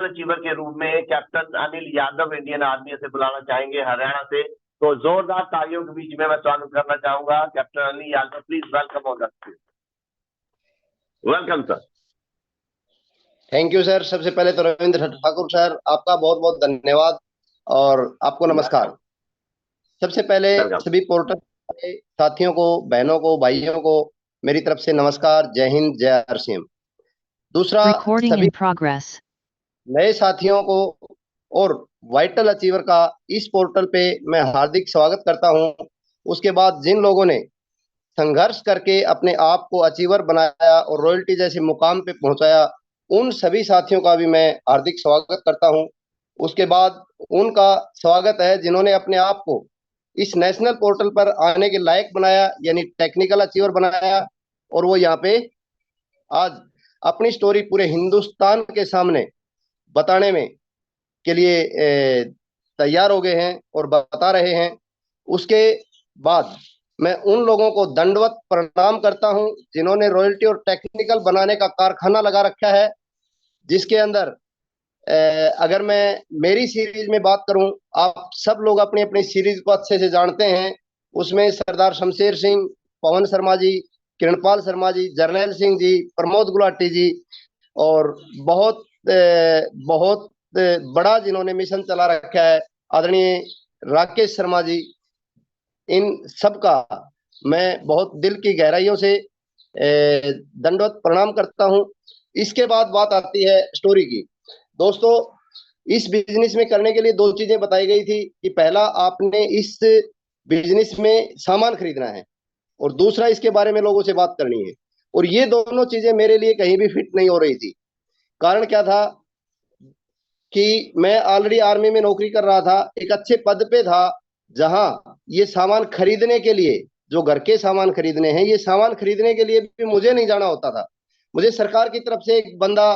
Achiever के रूप में captain Anil Yadav Indian army से बुलाना चाहेंगे हरियाणा से। तो जोरदार तालियों के बीच में मैं स्वागत करना चाहूंगा captain Anil Yadav. Please welcome on the stage. Welcome sir. Thank you sir. सबसे पहले तो रविंद्र ठाकुर सर, आपका बहुत बहुत धन्यवाद और आपको नमस्कार। सबसे पहले सभी पोर्टल के साथियों को, बहनों को, भाइयों को मेरी तरफ से नमस्कार, जय हिंद, जय हर सिंह। दूसरा, सभी नए साथियों को और वाइटल अचीवर का इस पोर्टल पे मैं हार्दिक स्वागत करता हूं। उसके बाद जिन लोगों ने संघर्ष करके अपने आप को अचीवर बनाया और रॉयल्टी जैसे मुकाम पे पहुंचाया, उन सभी साथियों का भी मैं हार्दिक स्वागत करता हूं। उसके बाद उनका स्वागत है जिन्होंने अपने आप को इस नेशनल पोर्टल पर आने के लायक बनाया, यानी टेक्निकल अचीवर बनाया, और वो यहाँ पे आज अपनी स्टोरी पूरे हिंदुस्तान के सामने बताने में के लिए तैयार हो गए हैं और बता रहे हैं। उसके बाद मैं उन लोगों को दंडवत प्रणाम करता हूं जिन्होंने रॉयल्टी और टेक्निकल बनाने का कारखाना लगा रखा है, जिसके अंदर अगर मैं मेरी सीरीज में बात करूं, आप सब लोग अपनी अपनी सीरीज को अच्छे से जानते हैं। उसमें सरदार शमशेर सिंह, पवन शर्मा जी, किरणपाल शर्मा जी, जर्नैल सिंह जी, प्रमोद गुलाटी जी और बहुत बहुत बड़ा जिन्होंने मिशन चला रखा है आदरणीय राकेश शर्मा जी, इन सब का मैं बहुत दिल की गहराइयों से दंडवत प्रणाम करता हूं। इसके बाद बात आती है स्टोरी की। दोस्तों, इस बिजनेस में करने के लिए दो चीजें बताई गई थी कि पहला, आपने इस बिजनेस में सामान खरीदना है और दूसरा, इसके बारे में लोगों से बात करनी है। और ये दोनों चीजें मेरे लिए कहीं भी फिट नहीं हो रही थी। कारण क्या था कि मैं ऑलरेडी आर्मी में नौकरी कर रहा था, एक अच्छे पद पे था, जहां ये सामान खरीदने के लिए, जो घर के सामान खरीदने हैं, ये सामान खरीदने के लिए भी मुझे नहीं जाना होता था। मुझे सरकार की तरफ से एक बंदा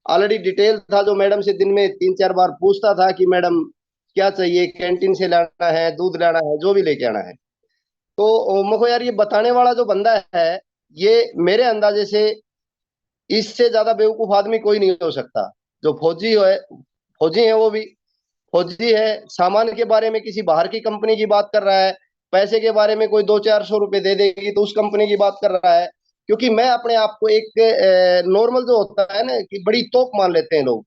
ऑलरेडी डिटेल था जो मैडम से दिन में 3-4 बार पूछता था कि मैडम क्या चाहिए, कैंटीन से लाना है, दूध लाना है, जो भी लेके आना है। तो मुझको यार ये बताने वाला जो बंदा है, ये मेरे अंदाजे से इससे ज्यादा बेवकूफ आदमी कोई नहीं हो सकता। जो फौजी है, वो भी फौजी है, सामान के बारे में किसी बाहर की कंपनी की बात कर रहा है, पैसे के बारे में कोई 200-400 रुपए दे देगी तो उस कंपनी की बात कर रहा है। क्योंकि मैं अपने आप को एक नॉर्मल जो होता है ना कि बड़ी तोप मान लेते हैं लोग,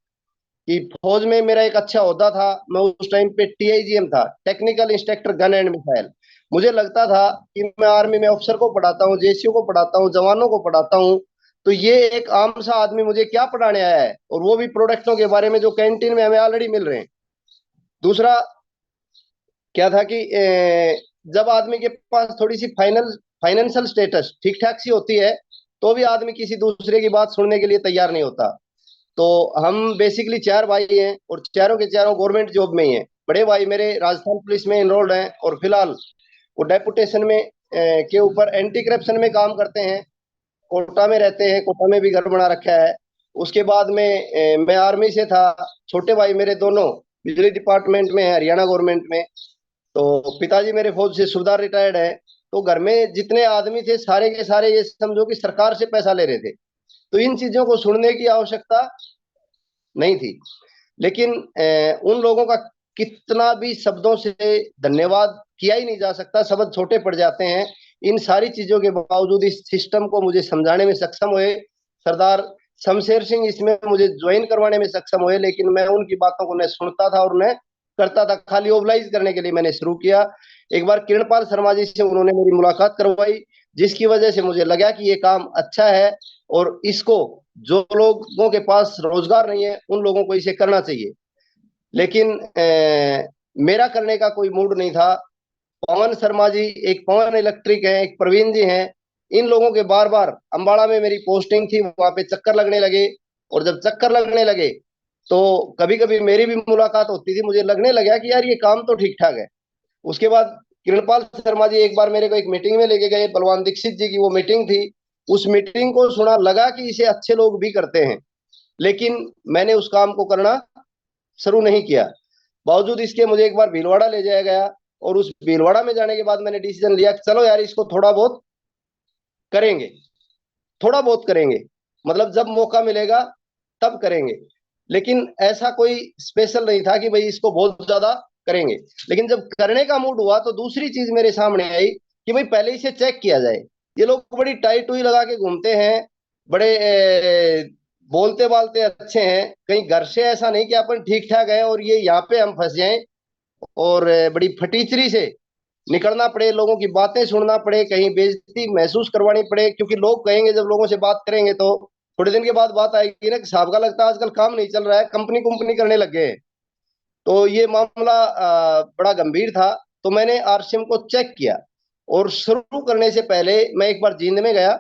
कि फौज में मेरा एक अच्छा ओहदा था। मैं उस टाइम पे TIGM था, technical instructor gun and missile. मुझे लगता था कि मैं आर्मी में ऑफिसर को पढ़ाता हूँ, JCO को पढ़ाता हूँ, जवानों को पढ़ाता हूँ, तो ये एक आम सा आदमी मुझे क्या पढ़ाने आया है, और वो भी प्रोडक्टों के बारे में जो कैंटीन में हमें ऑलरेडी मिल रहे हैं। दूसरा क्या था कि जब आदमी के पास थोड़ी सी फाइनेंशियल स्टेटस ठीक ठाक सी होती है, तो भी आदमी किसी दूसरे की बात सुनने के लिए तैयार नहीं होता। तो हम बेसिकली 4 भाई हैं और चारों के चारों गवर्नमेंट जॉब में ही हैं। बड़े भाई मेरे राजस्थान पुलिस में इनरोल्ड हैं और फिलहाल वो डेपुटेशन में के ऊपर एंटी करप्शन में काम करते हैं। कोटा में रहते हैं, कोटा में भी घर बना रखा है। उसके बाद में मैं आर्मी से था। छोटे भाई मेरे दोनों बिजली डिपार्टमेंट में है, हरियाणा गवर्नमेंट में। तो पिताजी मेरे फौज से सूबेदार रिटायर्ड है। तो घर में जितने आदमी थे, सारे के सारे ये समझो कि सरकार से पैसा ले रहे थे। तो इन चीजों को सुनने की आवश्यकता नहीं थी। लेकिन उन लोगों का कितना भी शब्दों से धन्यवाद किया ही नहीं जा सकता, शब्द छोटे पड़ जाते हैं। इन सारी चीजों के बावजूद इस सिस्टम को मुझे समझाने में सक्षम हुए सरदार शमशेर सिंह, इसमें मुझे ज्वाइन करवाने में सक्षम हुए। लेकिन मैं उनकी बातों को न सुनता था और न करता था, खाली ओबलाइज करने के लिए मैंने शुरू किया। एक बार किरणपाल शर्मा जी से उन्होंने मेरी मुलाकात करवाई, जिसकी वजह से मुझे लगा कि ये काम अच्छा है और इसको जो लोगों के पास रोजगार नहीं है उन लोगों को इसे करना चाहिए। लेकिन मेरा करने का कोई मूड नहीं था। पवन शर्मा जी, एक पवन इलेक्ट्रिक है, एक प्रवीण जी हैं, इन लोगों के बार बार अंबाला में मेरी पोस्टिंग थी, वहां पे चक्कर लगने लगे। और जब चक्कर लगने लगे तो कभी कभी मेरी भी मुलाकात होती थी। मुझे लगने लगा कि यार ये काम तो ठीक ठाक है। उसके बाद किरणपाल शर्मा जी एक बार मेरे को एक मीटिंग में लेके गए, बलवान दीक्षित जी की वो मीटिंग थी। उस मीटिंग को सुना, लगा कि इसे अच्छे लोग भी करते हैं, लेकिन मैंने उस काम को करना शुरू नहीं किया। बावजूद इसके मुझे एक बार भीलवाड़ा ले जाया गया और उस भीलवाड़ा में जाने के बाद मैंने डिसीजन लिया कि चलो यार इसको थोड़ा बहुत करेंगे, थोड़ा बहुत करेंगे, मतलब जब मौका मिलेगा तब करेंगे। लेकिन ऐसा कोई स्पेशल नहीं था कि भाई इसको बहुत ज्यादा करेंगे। लेकिन जब करने का मूड हुआ तो दूसरी चीज मेरे सामने आई कि भाई पहले इसे चेक किया जाए। ये लोग बड़ी टाई टुई लगा के घूमते हैं, बड़े बोलते बालते अच्छे हैं, कहीं घर से ऐसा नहीं कि अपन ठीक ठाक है और ये यहाँ पे हम फंस जाएं और बड़ी फटीचरी से निकलना पड़े, लोगों की बातें सुनना पड़े, कहीं बेइज्जती महसूस करवानी पड़े। क्योंकि लोग कहेंगे, जब लोगों से बात करेंगे तो थोड़े दिन के बाद बात आएगी ना कि साहब का लगता है आजकल काम नहीं चल रहा है, कंपनी कंपनी करने लग गए हैं। तो ये मामला बड़ा गंभीर था। तो मैंने आरसीएम को चेक किया और शुरू करने से पहले मैं एक बार जींद में गया।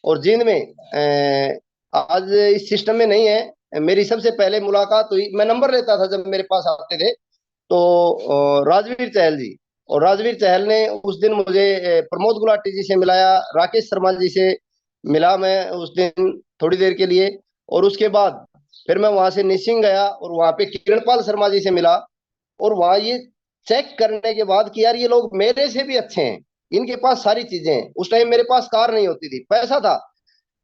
और जींद में आज इस सिस्टम में नहीं है, मेरी सबसे पहले मुलाकात हुई, मैं नंबर लेता था जब मेरे पास आते थे तो राजवीर चहल जी। और राजवीर चहल ने उस दिन मुझे प्रमोद गुलाटी जी से मिलाया, राकेश शर्मा जी से मिला मैं उस दिन थोड़ी देर के लिए। और उसके बाद फिर मैं वहां से निसिंग गया और वहां पे किरणपाल शर्मा जी से मिला। और वहां ये चेक करने के बाद कि यार ये लोग मेरे से भी अच्छे हैं, इनके पास सारी चीजें हैं। उस टाइम मेरे पास कार नहीं होती थी, पैसा था,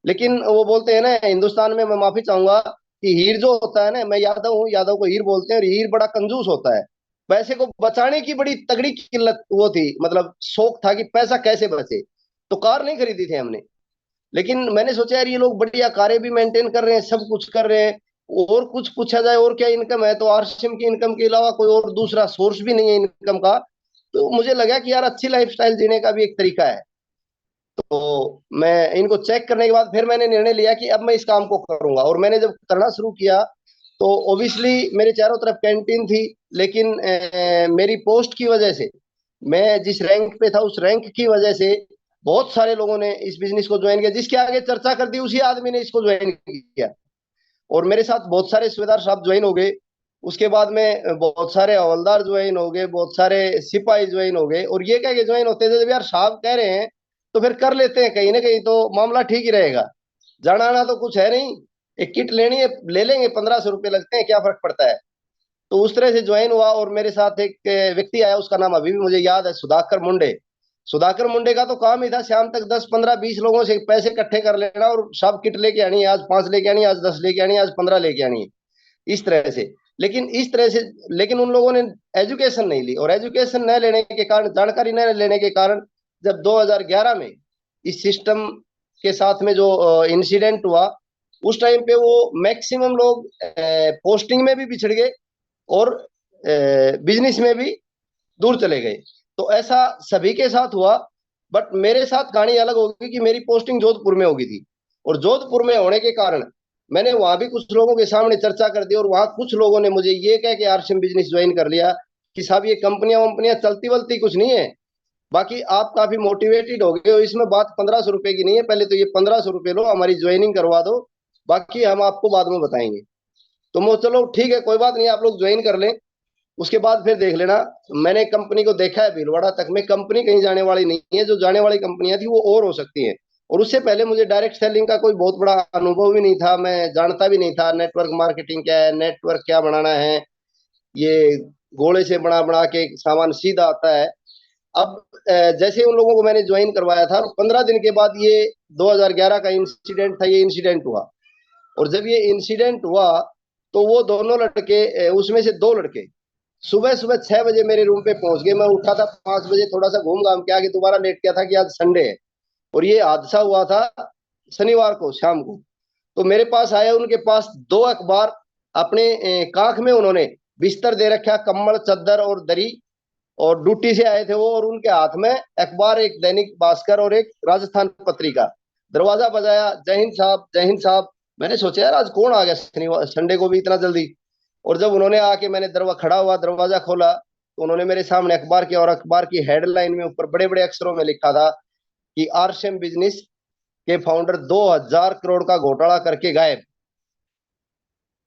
लेकिन वो बोलते हैं ना हिंदुस्तान में, मैं माफी चाहूंगा कि हीर जो होता है ना, मैं यादव हूँ, यादव को हीर बोलते हैं, और हीर बड़ा कंजूस होता है। पैसे को बचाने की बड़ी तगड़ी किल्लत वो थी, मतलब शौक था कि पैसा कैसे बचे। तो कार नहीं खरीदी थी हमने। लेकिन मैंने सोचा यार ये लोग बढ़िया कारें भी मेंटेन कर रहे हैं, सब कुछ कर रहे हैं, और कुछ पूछा जाए और क्या इनकम है, तो आरसीएम की इनकम के अलावा कोई और दूसरा सोर्स भी नहीं है इनकम का। तो मुझे लगा कि यार अच्छी लाइफस्टाइल जीने का भी एक तरीका है। तो मैं इनको चेक करने के बाद फिर मैंने निर्णय लिया कि अब मैं इस काम को करूंगा। और मैंने जब करना शुरू किया तो ओबियसली मेरे चारों तरफ कैंटीन थी, लेकिन मेरी पोस्ट की वजह से, मैं जिस रैंक पे था उस रैंक की वजह से बहुत सारे लोगों ने इस बिजनेस को ज्वाइन किया। जिसके आगे चर्चा कर दी उसी आदमी ने इसको ज्वाइन किया। और मेरे साथ बहुत सारे सूबेदार साहब ज्वाइन हो गए। उसके बाद में बहुत सारे हवलदार ज्वाइन हो गए, बहुत सारे सिपाही ज्वाइन हो गए। और ये कह के ज्वाइन होते थे जब यार साहब कह रहे हैं तो फिर कर लेते हैं, कहीं ना कहीं तो मामला ठीक ही रहेगा, जाना आना तो कुछ है नहीं, एक किट लेनी है ले लेंगे, 1500 रुपये लगते हैं, क्या फर्क पड़ता है। तो उस तरह से ज्वाइन हुआ। और मेरे साथ एक व्यक्ति आया, उसका नाम अभी भी मुझे याद है, सुधाकर मुंडे। सुधाकर मुंडे का तो काम ही था शाम तक 10 15 20 लोगों से पैसे इकट्ठे कर लेना और सब किट लेके आनी है, आज 5 लेके आनी है, आज 10 लेके आनी है, आज 15 लेके आनी है, इस तरह से। लेकिन इस तरह से, लेकिन उन लोगों ने एजुकेशन नहीं ली। और एजुकेशन न लेने के कारण, जानकारी न लेने के कारण, जब 2011 में इस सिस्टम के साथ में जो इंसिडेंट हुआ, उस टाइम पे वो मैक्सिमम लोग पोस्टिंग में भी पिछड़ गए और बिजनेस में भी दूर चले गए। तो ऐसा सभी के साथ हुआ। बट मेरे साथ कहानी अलग होगी कि मेरी पोस्टिंग जोधपुर में होगी थी। और जोधपुर में होने के कारण मैंने वहां भी कुछ लोगों के सामने चर्चा कर दी। और वहां कुछ लोगों ने मुझे ये कह के आरसीएम बिजनेस ज्वाइन कर लिया कि साहब ये कंपनियां वंपनियां चलती वलती कुछ नहीं है, बाकी आप काफी मोटिवेटेड हो गए हो, इसमें बात 1500 रुपए की नहीं है, पहले तो ये 1500 रुपए लो, हमारी ज्वाइनिंग करवा दो, बाकी हम आपको बाद में बताएंगे। तो मैं चलो ठीक है, कोई बात नहीं, आप लोग ज्वाइन कर लें, उसके बाद फिर देख लेना। मैंने कंपनी को देखा है भीलवाड़ा तक में, कंपनी कहीं जाने वाली नहीं है। जो जाने वाली कंपनियां थी वो और हो सकती हैं। और उससे पहले मुझे डायरेक्ट सेलिंग का कोई बहुत बड़ा अनुभव भी नहीं था, मैं जानता भी नहीं था नेटवर्क मार्केटिंग क्या है, नेटवर्क क्या बनाना है, ये घोड़े से बना बना के सामान सीधा आता है। अब जैसे उन लोगों को मैंने ज्वाइन करवाया था, 15 दिन के बाद ये 2011 का इंसिडेंट था, ये इंसिडेंट हुआ। और जब ये इंसिडेंट हुआ तो वो दोनों लड़के, उसमें से 2 लड़के सुबह सुबह 6 बजे मेरे रूम पे पहुंच गए। मैं उठा था 5 बजे, थोड़ा सा घूम घाम के आके दोबारा लेट गया था कि आज संडे है। और ये हादसा हुआ था शनिवार को शाम को। तो मेरे पास आए, उनके पास 2 अखबार अपने काख में उन्होंने बिस्तर दे रखा, कम्बल चद्दर और दरी, और ड्यूटी से आए थे वो, और उनके हाथ में अखबार, एक दैनिक भास्कर और एक राजस्थान पत्रिका। दरवाजा बजाया, जय हिंद साहब, जय हिंद साहब। मैंने सोचा यार आज कौन आ गया शनिवार संडे को भी इतना जल्दी। और जब उन्होंने आके, मैंने दरवाजा खड़ा हुआ, दरवाजा खोला, तो उन्होंने मेरे सामने अखबार किया, और अखबार की हेडलाइन में ऊपर बड़े बड़े अक्षरों में लिखा था कि आरसीएम बिजनेस के फाउंडर 2000 करोड़ का घोटाला करके गायब,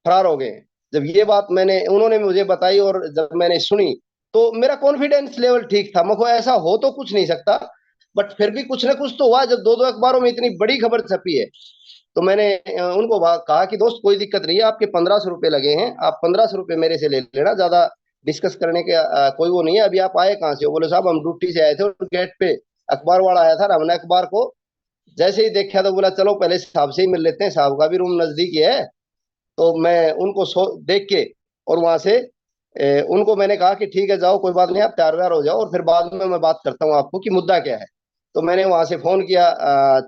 फरार हो गए। जब ये बात मैंने, उन्होंने मुझे बताई और जब मैंने सुनी, तो मेरा कॉन्फिडेंस लेवल ठीक था, मुझको ऐसा हो तो कुछ नहीं सकता, बट फिर भी कुछ ना कुछ तो हुआ जब दो दो अखबारों में इतनी बड़ी खबर छपी है। तो मैंने उनको कहा कि दोस्त कोई दिक्कत नहीं है, आपके 1500 रुपये लगे हैं, आप 1500 रुपये मेरे से ले लेना, ज्यादा डिस्कस करने के कोई वो नहीं है। अभी आप आए कहाँ से हो? बोले साहब हम ड्यूटी से आए थे, और गेट पे अखबार वाला आया था ना, हमने अखबार को जैसे ही देखा तो बोला चलो पहले साहब से ही मिल लेते हैं, साहब का भी रूम नजदीक ही है। तो मैं उनको देख के और वहां से उनको मैंने कहा कि ठीक है जाओ, कोई बात नहीं, आप तैयार व्यार हो जाओ और फिर बाद में मैं बात करता हूँ आपको कि मुद्दा क्या है। तो मैंने वहां से फोन किया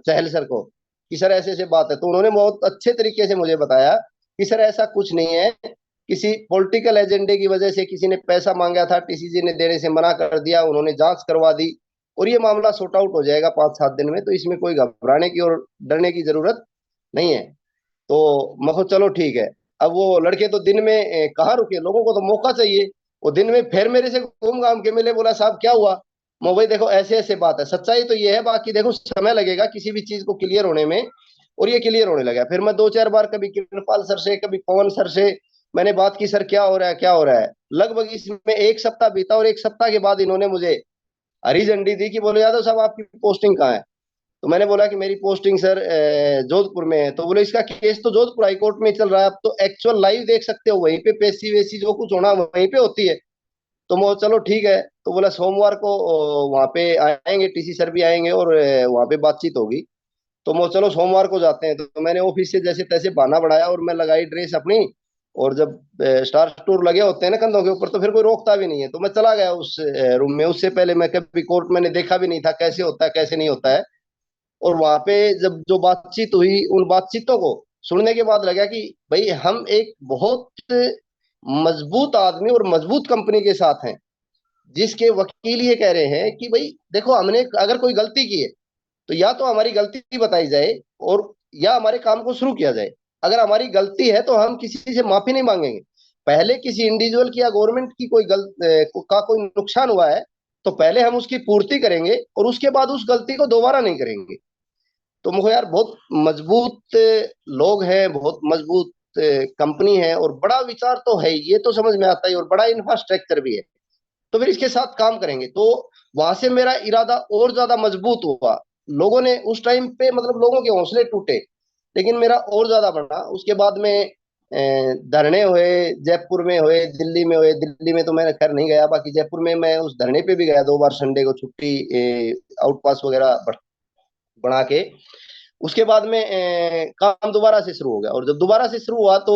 चहल सर को कि सर ऐसे ऐसे बात है। तो उन्होंने बहुत अच्छे तरीके से मुझे बताया कि सर ऐसा कुछ नहीं है, किसी पॉलिटिकल एजेंडे की वजह से किसी ने पैसा मांगा था, टीसीजी ने देने से मना कर दिया, उन्होंने जांच करवा दी और ये मामला सॉर्ट आउट हो जाएगा 5-7 दिन में, तो इसमें कोई घबराने की और डरने की जरूरत नहीं है। तो मैं कहा चलो ठीक है। अब वो लड़के तो दिन में कहाँ रुके, लोगों को तो मौका चाहिए। वो दिन में फिर मेरे से घूम घाम के मिले, बोला साहब क्या हुआ। मैं भाई देखो ऐसे ऐसे बात है, सच्चाई तो ये है, बाकी देखो समय लगेगा किसी भी चीज को क्लियर होने में। और ये क्लियर होने लगा। फिर मैं 2-4 बार कभी कृपाल सर से, कभी पवन सर से मैंने बात की, सर क्या हो रहा है क्या हो रहा है। लगभग इसमें 1 सप्ताह बीता और 1 सप्ताह के बाद इन्होंने मुझे हरी झंडी दी कि बोले यादव साहब आपकी पोस्टिंग कहाँ है। तो मैंने बोला कि मेरी पोस्टिंग सर जोधपुर में है। तो बोले इसका केस तो जोधपुर हाई कोर्ट में चल रहा है, आप तो एक्चुअल लाइव देख सकते हो, वहीं पे पेशी वेशी जो कुछ होना वहीं पे होती है। तो मैं चलो ठीक है। तो बोला सोमवार को वहां पे आएंगे, टीसी सर भी आएंगे और वहां पे बातचीत होगी। तो मैं चलो सोमवार को जाते हैं। तो मैंने ऑफिस से जैसे तैसे बहाना बढ़ाया और मैं लगाई ड्रेस अपनी। और जब स्टार टूर लगे होते हैं ना कंधों के ऊपर, तो फिर कोई रोकता भी नहीं है, तो मैं चला गया उस रूम में। उससे पहले मैं कभी कोर्ट मैंने देखा भी नहीं था कैसे होता है कैसे नहीं होता है। और वहां पे जब जो बातचीत हुई, उन बातचीतों को सुनने के बाद लगा कि भाई हम एक बहुत मजबूत आदमी और मजबूत कंपनी के साथ हैं, जिसके वकील ये कह रहे हैं कि भाई देखो हमने अगर कोई गलती की है तो या तो हमारी गलती बताई जाए और या हमारे काम को शुरू किया जाए। अगर हमारी गलती है तो हम किसी से माफी नहीं मांगेंगे। पहले किसी इंडिविजुअल की या गवर्नमेंट की का कोई नुकसान हुआ है तो पहले हम उसकी पूर्ति करेंगे और उसके बाद उस गलती को दोबारा नहीं करेंगे। तो मुझे यार बहुत मजबूत लोग हैं, बहुत मजबूत कंपनी है और बड़ा विचार तो है ही, ये तो समझ में आता है, और बड़ा इंफ्रास्ट्रक्चर भी है। तो फिर इसके साथ काम करेंगे। तो वहां से मेरा इरादा और ज्यादा मजबूत हुआ। लोगों ने उस टाइम पे मतलब लोगों के हौसले टूटे, लेकिन मेरा और ज्यादा बढ़ा। उसके बाद में धरने हुए, जयपुर में हुए, दिल्ली में हुए। दिल्ली में तो मैं खैर नहीं गया, बाकी जयपुर में मैं उस धरने पे भी गया 2 बार, संडे को छुट्टी आउट पास वगैरह बना के। उसके बाद में काम दोबारा से शुरू हो गया। और जब दोबारा से शुरू हुआ तो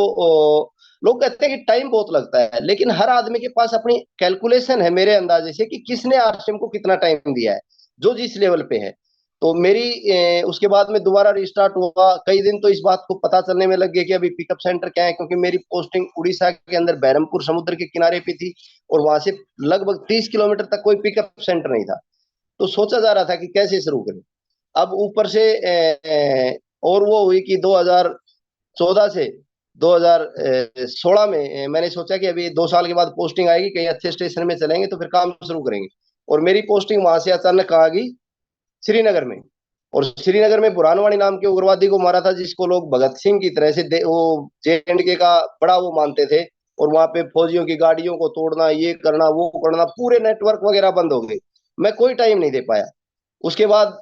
लोग कहते हैं कि टाइम बहुत लगता है, लेकिन हर आदमी के पास अपनी कैलकुलेशन है मेरे अंदाजे से कि किसने आरसीएम को कितना टाइम दिया है, जो जिस लेवल पे है। तो मेरी उसके बाद में दोबारा रिस्टार्ट हुआ। कई दिन तो इस बात को पता चलने में लग गया कि अभी पिकअप सेंटर क्या है, क्योंकि मेरी पोस्टिंग उड़ीसा के अंदर बहरमपुर समुद्र के किनारे पे थी और वहां से लगभग 30 किलोमीटर तक कोई पिकअप सेंटर नहीं था। तो सोचा जा रहा था कि कैसे शुरू करें। अब ऊपर से और वो हुई कि 2014 से 2016 में मैंने सोचा कि अभी 2 साल के बाद पोस्टिंग आएगी, कहीं अच्छे स्टेशन में चलेंगे तो फिर काम शुरू करेंगे। और मेरी पोस्टिंग वहां से अचानक आ गई श्रीनगर में। और श्रीनगर में बुरहानवाणी नाम के उग्रवादी को मारा था, जिसको लोग भगत सिंह की तरह से वो JNK का बड़ा वो मानते थे। और वहां पे फौजियों की गाड़ियों को तोड़ना, ये करना वो करना, पूरे नेटवर्क वगैरह बंद हो गए। मैं कोई टाइम नहीं दे पाया। उसके बाद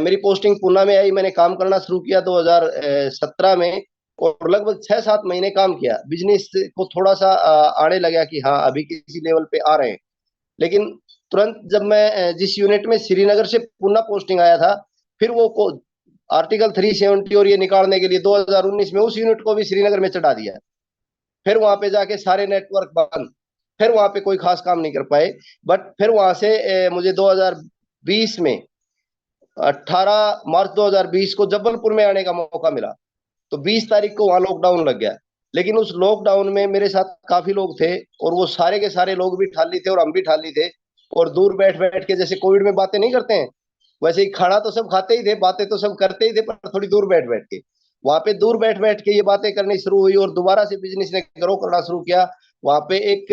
मेरी पोस्टिंग पूना में आई। मैंने काम करना शुरू किया 2017 में और लगभग 6-7 महीने काम किया। बिजनेस को थोड़ा सा आने लगा कि हाँ अभी किसी लेवल पे आ रहे हैं। लेकिन तुरंत जब मैं जिस यूनिट में श्रीनगर से पूना पोस्टिंग आया था, फिर वो आर्टिकल 370 और ये निकालने के लिए 2019 में उस यूनिट को भी श्रीनगर में चढ़ा दिया। फिर वहां पे जाके सारे नेटवर्क बंद, फिर वहां पे कोई खास काम नहीं कर पाए। बट फिर वहां से मुझे 2020 में 18 मार्च 2020 को जबलपुर में आने का मौका मिला। तो 20 तारीख को वहां लॉकडाउन लग गया। लेकिन उस लॉकडाउन में मेरे साथ काफी लोग थे और वो सारे के सारे लोग भी ठाली थे और हम भी ठाली थे। और दूर बैठ बैठ के, जैसे कोविड में बातें नहीं करते हैं, वैसे ही खाना तो सब खाते ही थे, बातें तो सब करते ही थे, पर थोड़ी दूर बैठ बैठ के। वहां पे दूर बैठ बैठ के ये बातें करनी शुरू हुई और दोबारा से बिजनेस ने ग्रो करना शुरू किया। वहां पे एक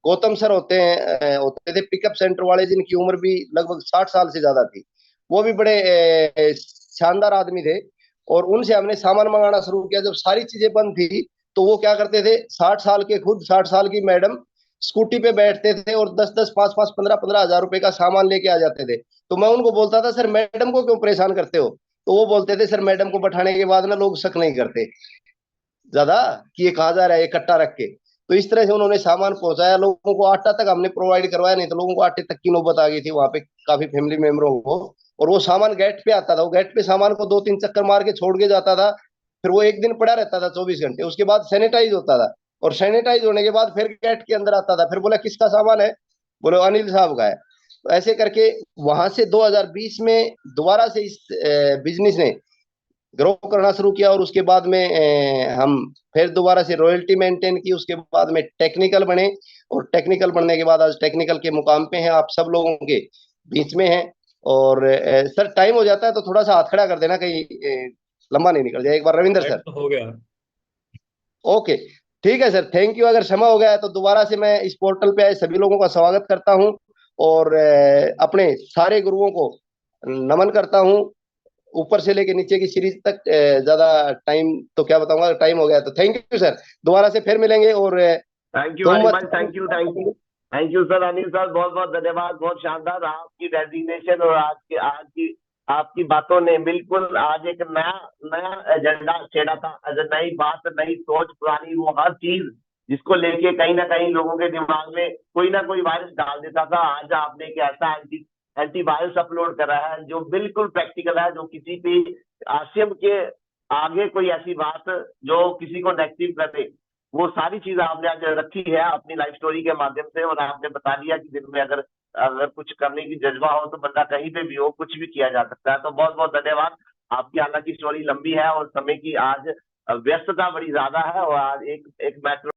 गौतम सर होते थे पिकअप सेंटर वाले, जिनकी उम्र भी लगभग 60 साल से ज्यादा थी। वो भी बड़े शानदार आदमी थे। और उनसे हमने सामान मंगाना शुरू किया। जब सारी चीजें बंद थी तो वो क्या करते थे, 60 साल के खुद, 60 साल की मैडम स्कूटी पे बैठते थे और 10-10, 5-5, 15-15 हजार रुपए का सामान लेके आ जाते थे। तो मैं उनको बोलता था सर मैडम को क्यों परेशान करते हो। तो वो बोलते थे सर मैडम को बैठाने के बाद ना लोग शक नहीं करते ज्यादा कि ये कहाँ जा रहा है, ये कट्टा रख के। तो इस तरह से उन्होंने सामान पहुंचाया। लोगों को आटा तक हमने प्रोवाइड करवाया, नहीं तो लोगों को आटे तक की नौबत आ गई थी वहां पे, काफी फैमिली मेंबरों को। और वो सामान गेट पे आता था, वो गेट पे सामान को 2-3 चक्कर मार के छोड़ के जाता था। फिर वो एक दिन पड़ा रहता था 24 घंटे, उसके बाद सैनिटाइज होता था, और सैनिटाइज होने के बाद फिर गेट के अंदर आता था, फिर बोला किसका सामान है, बोले अनिल साहब का है। तो ऐसे करके वहां से 2020 में दोबारा से इस बिजनेस ने ग्रो करना शुरू किया, और उसके बाद में हम फिर दोबारा से रॉयल्टी मेंटेन की, उसके बाद में टेक्निकल बने, और टेक्निकल बनने के बाद आज टेक्निकल के मुकाम पे हैं, आप सब लोगों के बीच में हैं। और सर टाइम हो जाता है तो थोड़ा सा हाथ खड़ा कर देना, कहीं लंबा नहीं निकल जाए, एक बार रविंद्र सर। तो हो गया। ओके, ठीक है सर, थैंक यू। अगर समय हो गया है तो दोबारा से मैं इस पोर्टल पे आए सभी लोगों का स्वागत करता हूं, और अपने सारे गुरुओं को नमन करता हूं, ऊपर से लेके नीचे की सीरीज तक। ज्यादा टाइम तो क्या बताऊंगा, टाइम हो गया। तो थैंक यू सर, दोबारा से फिर मिलेंगे। और thank you very much, thank you, thank you, thank you sir. Anil sir बहुत बहुत धन्यवाद, बहुत शानदार आपकी डेजिग्नेशन, और आज की आपकी बातों ने बिल्कुल आज एक नया नया एजेंडा छेड़ा था, नई बात, नई सोच, पुरानी वो हर चीज जिसको लेके कहीं ना कहीं लोगों के दिमाग में कोई ना कोई वायरस डाल देता था, आज आपने एक ऐसा एंटीवायरस अपलोड करा है जो बिल्कुल प्रैक्टिकल है, जो किसी भी आसियम के आगे कोई ऐसी बात जो किसी को नेगेटिव कर दे, वो सारी चीज आपने आज रखी है अपनी लाइफ स्टोरी के माध्यम से। और आपने बता दिया कि दिन में अगर अगर कुछ करने की जज्बा हो तो बंदा कहीं पे भी हो, कुछ भी किया जा सकता है। तो बहुत बहुत धन्यवाद आपकी। हालांकि स्टोरी लंबी है और समय की आज व्यस्तता बड़ी ज्यादा है, और आज एक मेट्रो